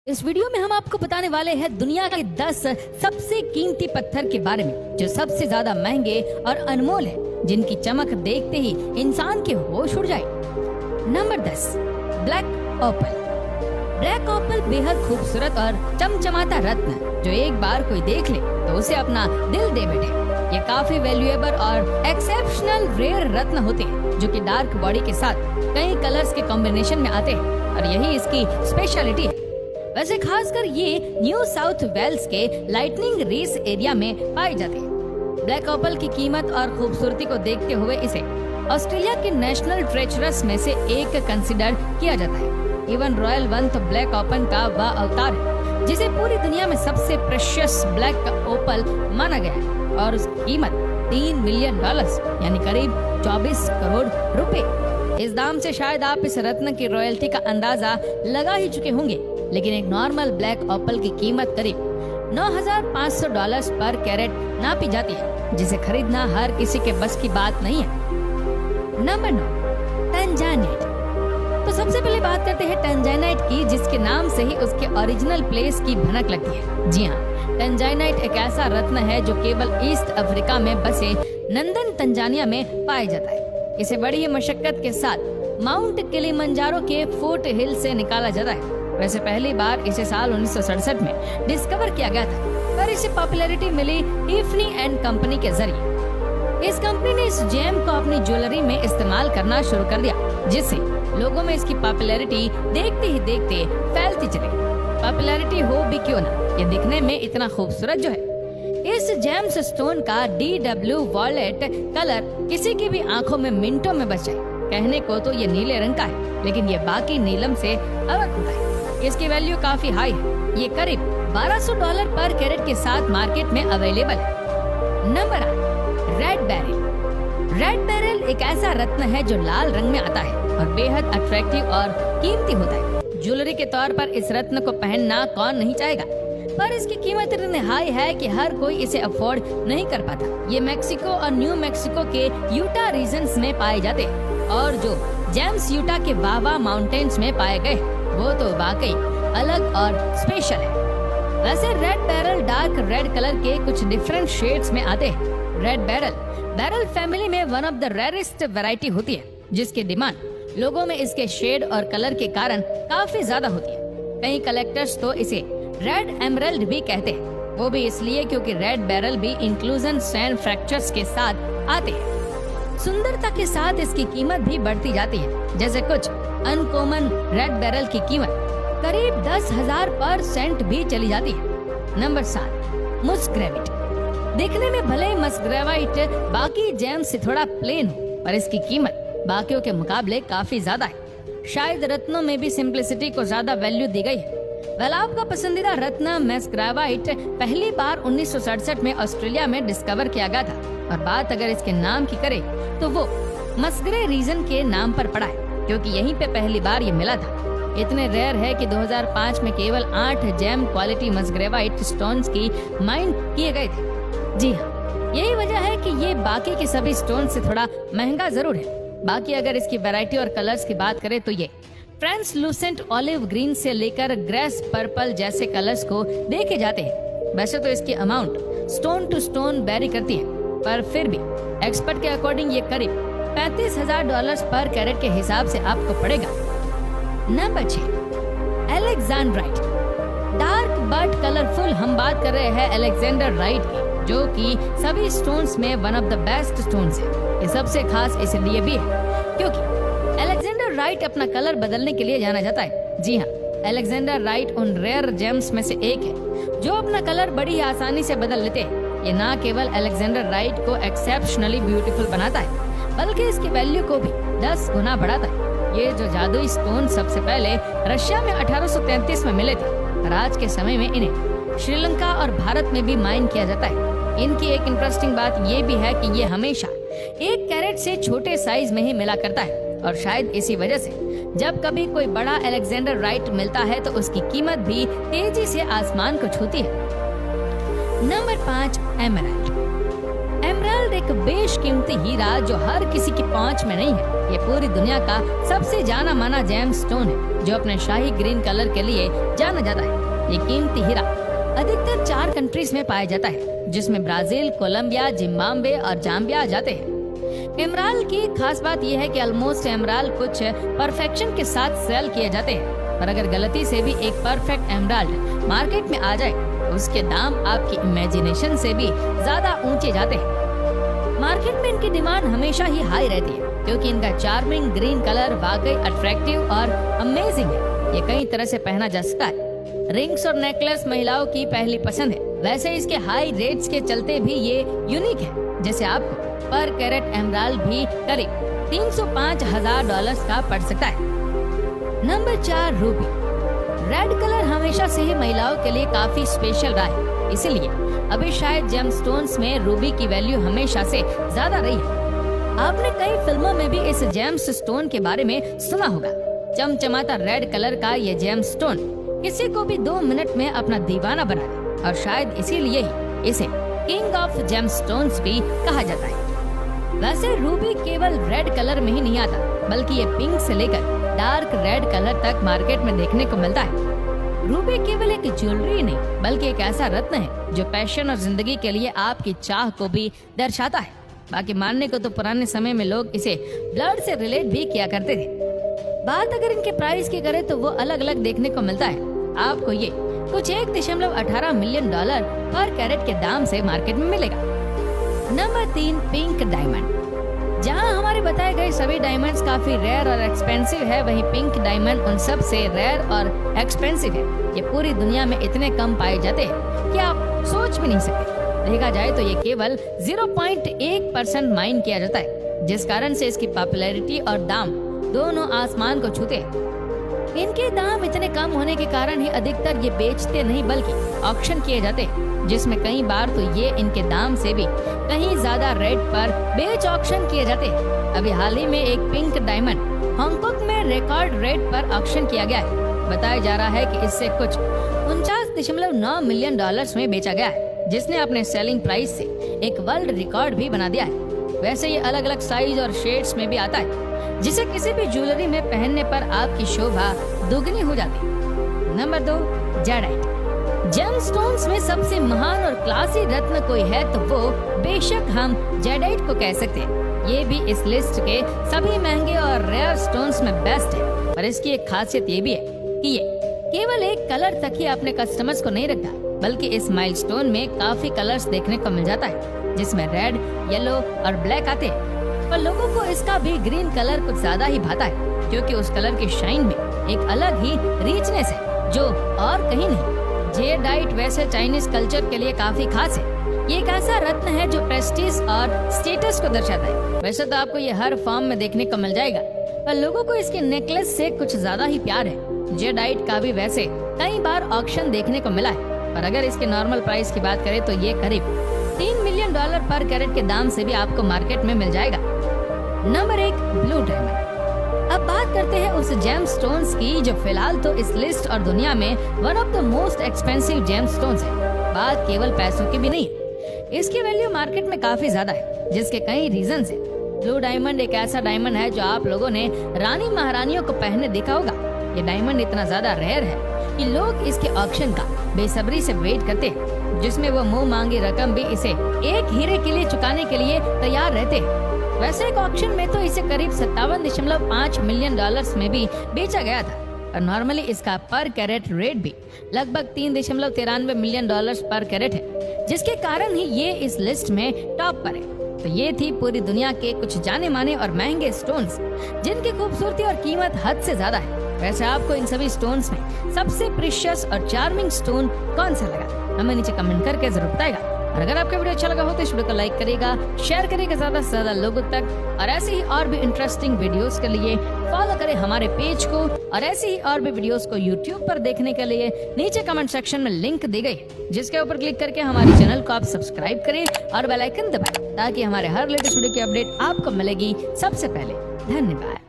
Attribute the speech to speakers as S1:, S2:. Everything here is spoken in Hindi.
S1: इस वीडियो में हम आपको बताने वाले हैं दुनिया के 10 सबसे कीमती पत्थर के बारे में जो सबसे ज्यादा महंगे और अनमोल है, जिनकी चमक देखते ही इंसान के होश उड़ जाए। Number 10, black opal. Black opal बेहद खूबसूरत और चमचमाता रत्न जो एक बार कोई देख ले तो उसे अपना दिल दे बैठे। ये काफी वैल्यूएबल और एक्सेप्शनल रेयर रत्न होते हैं जो कि डार्क बॉडी के साथ कई कलर्स के कॉम्बिनेशन में आते हैं और यही इसकी स्पेशलिटी है। वैसे खासकर ये न्यू साउथ वेल्स के लाइटनिंग रेस एरिया में पाए जाते हैं। ब्लैक ऑपल की कीमत और खूबसूरती को देखते हुए इसे ऑस्ट्रेलिया के नेशनल ट्रेजर्स में से एक कंसिडर किया जाता है। इवन रॉयल वन तो ब्लैक ऑपल का वह अवतार है जिसे पूरी दुनिया में सबसे प्रेशियस ब्लैक ओपल माना गया है और उसकी कीमत $3 मिलियन यानी करीब 24 करोड़ रुपए। इस दाम से शायद आप इस रत्न की रॉयल्टी का अंदाजा लगा ही चुके होंगे, लेकिन एक नॉर्मल ब्लैक ऑपल की कीमत करीब $9,500 पर कैरेट नापी जाती है, जिसे खरीदना हर किसी के बस की बात नहीं है। नंबर 9, टंजानाइट। तो सबसे पहले बात करते हैं टंजानाइट की, जिसके नाम से ही उसके ओरिजिनल प्लेस की भनक लगती है। जी हाँ, टंजानाइट एक ऐसा रत्न है जो केवल ईस्ट अफ्रीका में बसे नंदन तंजानिया में पाया जाता है। इसे बड़ी ही मशक्कत के साथ माउंट किलिमंजारो के फुट हिल से निकाला जाता है। वैसे पहली बार इसे साल 1967 में डिस्कवर किया गया था, पर इसे पॉपुलैरिटी मिली टिफनी एंड कंपनी के जरिए। इस कंपनी ने इस जेम को अपनी ज्वेलरी में इस्तेमाल करना शुरू कर दिया, जिससे लोगों में इसकी पॉपुलैरिटी देखते ही देखते फैलती चली। पॉपुलैरिटी हो भी क्यों ना, ये दिखने में इतना खूबसूरत जो है। इस जेम्स स्टोन का DW वॉलेट कलर किसी की भी आंखों में मिनटों में बच जाए। कहने को तो ये नीले रंग का है, लेकिन ये बाकी नीलम से अलग होता है। इसकी वैल्यू काफी हाई है, ये करीब $1200 पर कैरेट के साथ मार्केट में अवेलेबल है। Number 8, red beryl. Red beryl एक ऐसा रत्न है जो लाल रंग में आता है और बेहद अट्रैक्टिव और कीमती होता है। ज्वेलरी के तौर पर इस रत्न को पहनना कौन नहीं चाहेगा, पर इसकी कीमत इतनी हाई है कि हर कोई इसे अफोर्ड नहीं कर पाता। ये मेक्सिको और न्यू मेक्सिको के यूटा रीजन्स में पाए जाते हैं और जो जेम्स यूटा के वावा माउंटेन्स में पाए गए वो तो वाकई अलग और स्पेशल है। वैसे red beryl dark red colour के कुछ डिफरेंट शेड्स में आते हैं। रेड बेरिल फैमिली में one of the rarest variety होती है, जिसकी डिमांड लोगों में इसके शेड और कलर के कारण काफी ज्यादा होती है। कई कलेक्टर्स तो इसे रेड एमरल्ड भी कहते हैं, वो भी इसलिए क्योंकि रेड बेरिल भी इंक्लूजन सैंड फ्रैक्चर्स के साथ आते हैं। सुंदरता के साथ इसकी कीमत भी बढ़ती जाती है, जैसे कुछ अनकॉमन रेड बेरिल की कीमत करीब 10,000 पर सेंट भी चली जाती है। नंबर 7, मस्करेवाइट। देखने में भले ही मस्करेवाइट बाकी जेम्स से थोड़ा प्लेन हो, पर इसकी कीमत बाकियों के मुकाबले काफी ज्यादा है। शायद रत्नों में भी सिंप्लिसिटी को ज्यादा वैल्यू दी गई है। आपका पसंदीदा रत्न मस्करेवाइट पहली बार 1967 में ऑस्ट्रेलिया में डिस्कवर किया गया था और बात अगर इसके नाम की करे तो वो मस्करे रीजन के नाम पर पड़ा है, क्योंकि यहीं पे पहली बार ये मिला था। इतने रेयर है कि 2005 में केवल 8 जेम क्वालिटी मस्करेवाइट स्टोन्स की माइन किए गए थे। जी हाँ, यही वजह है कि ये बाकी के सभी स्टोन से थोड़ा महंगा जरूर है। बाकी अगर इसकी वैरायटी और कलर्स की बात करें तो ये ट्रांसलूसेंट ऑलिव ग्रीन से लेकर ग्रेस पर्पल जैसे कलर्स को देखे जाते हैं। वैसे तो इसकी amount stone to stone vary करती है, पर फिर भी एक्सपर्ट के अकॉर्डिंग ये करीब $35,000 पर कैरेट के हिसाब से आपको पड़ेगा। नंबर 6, अलेक्जेंडराइट। डार्क बट कलरफुल हम बात कर रहे हैं अलेक्जेंडराइट की, जो कि सभी स्टोन्स में one of the best stones है। ये सबसे खास इसलिए भी है क्योंकि अलेक्जेंडराइट अपना कलर बदलने के लिए जाना जाता है। जी हाँ, अलेक्जेंडराइट उन रेयर जेम्स में से एक है जो अपना कलर बड़ी ही आसानी से बदल लेते हैं। ये ना केवल अलेक्जेंडराइट को एक्सेप्शनली ब्यूटीफुल बनाता है, बल्कि इसकी वैल्यू को भी 10 गुना बढ़ाता है। ये जो जादुई स्टोन सबसे पहले रशिया में 1833 में मिले थे और आज के समय में इन्हें श्रीलंका और भारत में भी माइन किया जाता है। इनकी एक इंटरेस्टिंग बात ये भी है कि ये हमेशा 1 कैरेट से छोटे साइज में ही मिला करता है और शायद इसी वजह से जब कभी कोई बड़ा अलेक्जेंडराइट मिलता है तो उसकी कीमत भी तेजी से आसमान को छूती है। Number 5, emerald. एमराल्ड एमराल्ड एक बेशकीमती हीरा जो हर किसी की पहुंच में नहीं है। ये पूरी दुनिया का सबसे जाना माना जेम स्टोन है जो अपने शाही ग्रीन कलर के लिए जाना जाता है। ये कीमती हीरा अधिकतर 4 कंट्रीज में पाया जाता है, जिसमें ब्राजील, कोलंबिया, जिम्बाब्वे और जाम्बिया जाते हैं। एमराल्ड की खास बात यह है कि ऑलमोस्ट एमराल्ड कुछ परफेक्शन के साथ सेल किए जाते हैं, पर अगर गलती से भी एक परफेक्ट एमराल्ड मार्केट में आ जाए तो उसके दाम आपकी इमेजिनेशन से भी ज्यादा ऊंचे जाते हैं। मार्केट में इनकी डिमांड हमेशा ही हाई रहती है क्योंकि इनका चार्मिंग ग्रीन कलर वाकई अट्रैक्टिव और अमेजिंग है। ये कई तरह से पहना जा सकता है। रिंग्स और नेकलेस महिलाओं की पहली पसंद है। वैसे इसके हाई रेट्स के चलते भी ये यूनिक है, जैसे आपको पर कैरेट एमराल्ड भी करीब $305,000 का पड़ सकता है। Number 4, Ruby. रेड कलर हमेशा से ही महिलाओं के लिए काफी स्पेशल रहा है, इसलिए अभी शायद जेमस्टोन्स में रूबी की वैल्यू हमेशा से ज्यादा रही है। आपने कई फिल्मों में भी इस जेम्स स्टोन के बारे में सुना होगा। चमचमाता रेड कलर का ये जेम्स स्टोन किसी को भी 2 मिनट में अपना दीवाना बना दे और शायद इसीलिए ही इसे किंग ऑफ जेमस्टोन्स भी कहा जाता है। वैसे रूबी केवल रेड कलर में ही नहीं आता, बल्कि ये पिंक से लेकर डार्क रेड कलर तक मार्केट में देखने को मिलता है। रूबी केवल एक ज्वेलरी नहीं, बल्कि एक ऐसा रत्न है जो पैशन और जिंदगी के लिए आपकी चाह को भी दर्शाता है। बाकी मानने को तो पुराने समय में लोग इसे ब्लड से रिलेट भी किया करते थे। बात अगर इनके प्राइस की करें तो वो अलग अलग देखने को मिलता है। आपको ये कुछ $1.18 मिलियन पर कैरेट के दाम से मार्केट में मिलेगा। Number 3, pink diamond. जहां हमारे बताए गए सभी डायमंड्स काफी रेयर और एक्सपेंसिव है, वहीं पिंक डायमंड उन सब से रेयर और एक्सपेंसिव है। ये पूरी दुनिया में इतने कम पाए जाते हैं कि आप सोच भी नहीं सकते। देखा जाए तो ये केवल 0.1% माइन किया जाता है, जिस कारण से इसकी पॉपुलैरिटी और दाम दोनों आसमान को छूते हैं। इनके दाम इतने कम होने के कारण ही अधिकतर ये बेचते नहीं बल्कि ऑक्शन किए जाते हैं, जिसमें कई बार तो ये इनके दाम से भी कहीं ज्यादा रेट पर बेच ऑक्शन किए जाते हैं। अभी हाल ही में एक पिंक डायमंड हांगकांग में रिकॉर्ड रेट पर ऑक्शन किया गया है। बताया जा रहा है कि इससे कुछ $49.9 मिलियन में बेचा गया है, जिसने अपने सेलिंग प्राइस से एक वर्ल्ड रिकॉर्ड भी बना दिया है। वैसे ये अलग अलग साइज और शेड्स में भी आता है, जिसे किसी भी ज्वेलरी में पहनने पर आपकी शोभा दुगनी हो जाती है। Number 2, jadeite. जेमस्टोन्स में सबसे महान और क्लासी रत्न कोई है तो वो बेशक हम जेडाइट को कह सकते हैं। ये भी इस लिस्ट के सभी महंगे और रेयर स्टोन्स में बेस्ट है। पर इसकी एक खासियत ये भी है कि ये केवल एक कलर तक ही अपने कस्टमर्स को नहीं रखता, बल्कि इस माइलस्टोन में काफी कलर्स देखने को मिल जाता है, जिसमें रेड, येलो और ब्लैक आते हैं। पर लोगों को इसका भी ग्रीन कलर कुछ ज्यादा ही भाता है, क्योंकि उस कलर की शाइन में एक अलग ही रिचनेस है जो और कहीं नहीं। जेडाइट वैसे चाइनीज कल्चर के लिए काफी खास है। ये एक ऐसा रत्न है जो प्रेस्टीज और स्टेटस को दर्शाता है। वैसे तो आपको ये हर फॉर्म में देखने को मिल जाएगा, पर लोगों को इसके नेकलेस से कुछ ज्यादा ही प्यार है। जेडाइट का भी वैसे कई बार ऑक्शन देखने को मिला है, पर अगर इसके नॉर्मल प्राइस की बात करें तो ये करीब $3 मिलियन पर कैरेट के दाम से भी आपको मार्केट में मिल जाएगा। Number 1, blue diamond. अब बात करते हैं उस जेमस्टोन्स की जो फिलहाल तो इस लिस्ट और दुनिया में one of the most expensive gemstones है। बात केवल पैसों की भी नहीं है, इसकी वैल्यू मार्केट में काफी ज्यादा है, जिसके कई रीजंस हैं। ब्लू डायमंड एक ऐसा डायमंड है जो आप लोगों ने रानी महारानियों को पहने देखा होगा। ये डायमंड इतना ज्यादा रेयर है कि लोग इसके ऑक्शन का बेसब्री से वेट करते हैं, जिसमें वो मुंह मांगी रकम भी इसे एक हीरे के लिए चुकाने के लिए तैयार रहते हैं। वैसे एक ऑक्शन में तो इसे करीब $57.5 मिलियन में भी बेचा गया था, और नॉर्मली इसका पर कैरेट रेट भी लगभग $3.93 मिलियन पर कैरेट है, जिसके कारण ही ये इस लिस्ट में टॉप पर है। तो ये थी पूरी दुनिया के कुछ जाने माने और महंगे स्टोन्स, जिनकी खूबसूरती और कीमत हद से ज्यादा है। वैसे आपको इन सभी स्टोन्स में सबसे प्रीशियस और चार्मिंग स्टोन कौन सा लगा, हमें नीचे कमेंट करके जरूर बताएगा। और अगर आपका वीडियो अच्छा लगा हो तो इस वीडियो को लाइक करेगा, शेयर करेगा ज्यादा से ज्यादा लोगों तक, और ऐसे ही और भी इंटरेस्टिंग वीडियोस के लिए फॉलो करें हमारे पेज को, और ऐसे ही और भी वीडियोस को यूट्यूब पर देखने के लिए नीचे कमेंट सेक्शन में लिंक दी गई, जिसके ऊपर क्लिक करके हमारे चैनल को आप सब्सक्राइब करें और बेल आइकन दबाएं, ताकि हमारे हर लेटेस्ट वीडियो की अपडेट आपको मिलेगी सबसे पहले। धन्यवाद।